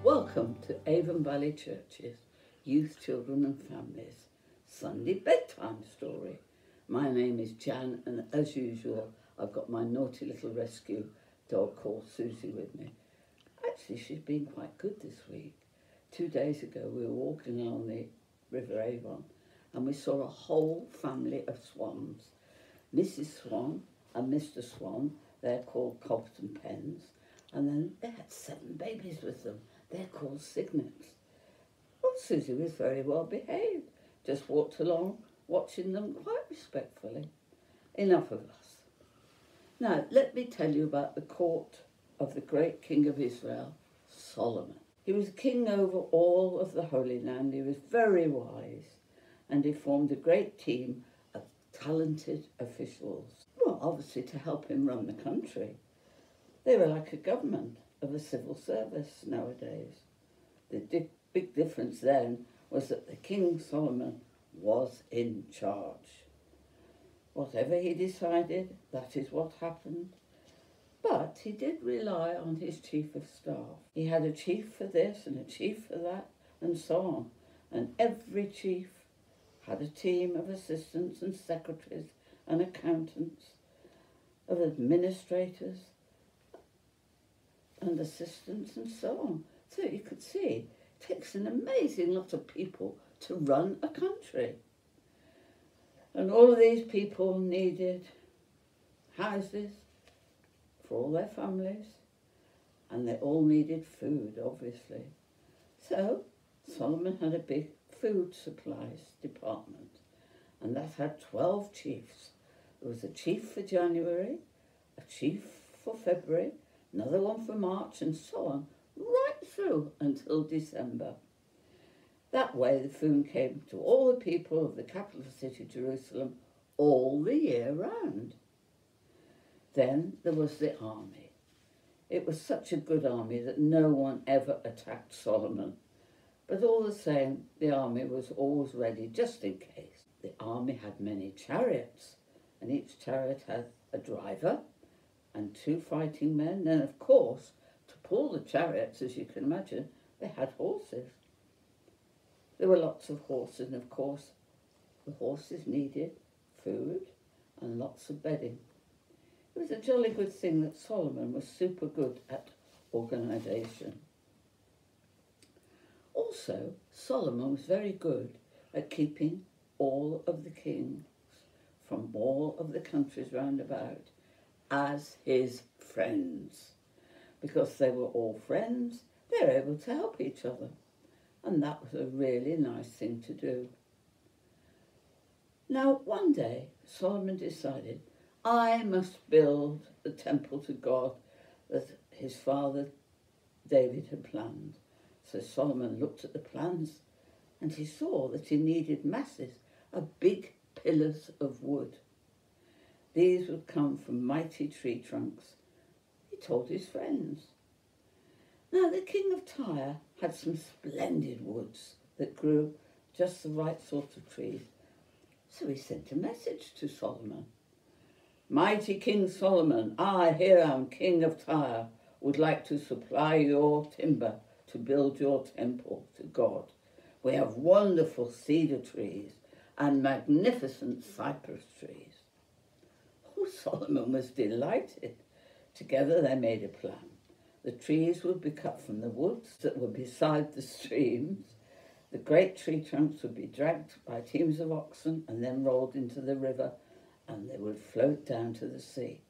Welcome to Avon Valley Church's Youth, Children and Families Sunday Bedtime Story. My name is Jan, and as usual I've got my naughty little rescue dog called Susie with me. Actually, she's been quite good this week. 2 days ago we were walking along the River Avon and we saw a whole family of swans. Mrs. Swan and Mr. Swan, they're called Cobs and Pens, and then they had 7 babies with them. They're called cygnets. Well, Susie was very well behaved, just walked along watching them quite respectfully. Enough of us. Now, let me tell you about the court of the great king of Israel, Solomon. He was king over all of the Holy Land. He was very wise, and he formed a great team of talented officials. Well, obviously to help him run the country. They were like a government of a civil service nowadays. The big difference then was that the King Solomon was in charge. Whatever he decided, that is what happened. But he did rely on his chief of staff. He had a chief for this and a chief for that and so on. And every chief had a team of assistants and secretaries and accountants, of administrators and assistants and so on. So you could see it takes an amazing lot of people to run a country. And all of these people needed houses for all their families, and they all needed food, obviously. So Solomon had a big food supplies department, and that had 12 chiefs. There was a chief for January, a chief for February, another one for March, and so on, right through until December. That way the food came to all the people of the capital city, Jerusalem, all the year round. Then there was the army. It was such a good army that no one ever attacked Solomon. But all the same, the army was always ready, just in case. The army had many chariots, and each chariot had a driver and 2 fighting men. Then, of course, to pull the chariots, as you can imagine, they had horses. There were lots of horses, and of course, the horses needed food and lots of bedding. It was a jolly good thing that Solomon was super good at organisation. Also, Solomon was very good at keeping all of the kings from all of the countries round about as his friends. Because they were all friends, they were able to help each other. And that was a really nice thing to do. Now, one day, Solomon decided, I must build the temple to God that his father David had planned. So Solomon looked at the plans and he saw that he needed masses of big pillars of wood. These would come from mighty tree trunks. He told his friends. Now the king of Tyre had some splendid woods that grew just the right sort of trees. So he sent a message to Solomon. Mighty King Solomon, I, here am, king of Tyre, would like to supply your timber to build your temple to God. We have wonderful cedar trees and magnificent cypress trees. Oh, Solomon was delighted. Together they made a plan. The trees would be cut from the woods that were beside the streams. The great tree trunks would be dragged by teams of oxen and then rolled into the river, and they would float down to the sea.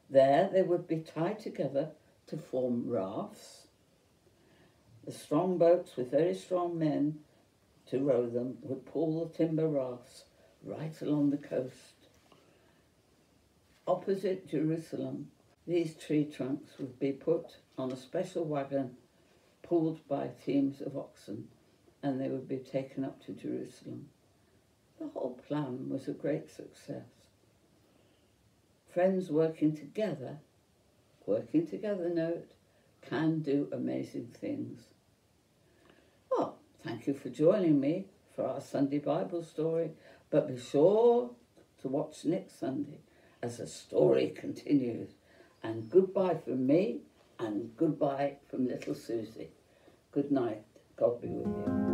There they would be tied together to form rafts. The strong boats with very strong men to row them would pull the timber rafts right along the coast. Opposite Jerusalem, these tree trunks would be put on a special wagon pulled by teams of oxen, and they would be taken up to Jerusalem. The whole plan was a great success. Friends working together, note, can do amazing things. Well, thank you for joining me for our Sunday Bible story, but be sure to watch next Sunday as the story continues. And goodbye from me, and goodbye from little Susie. Good night. God be with you.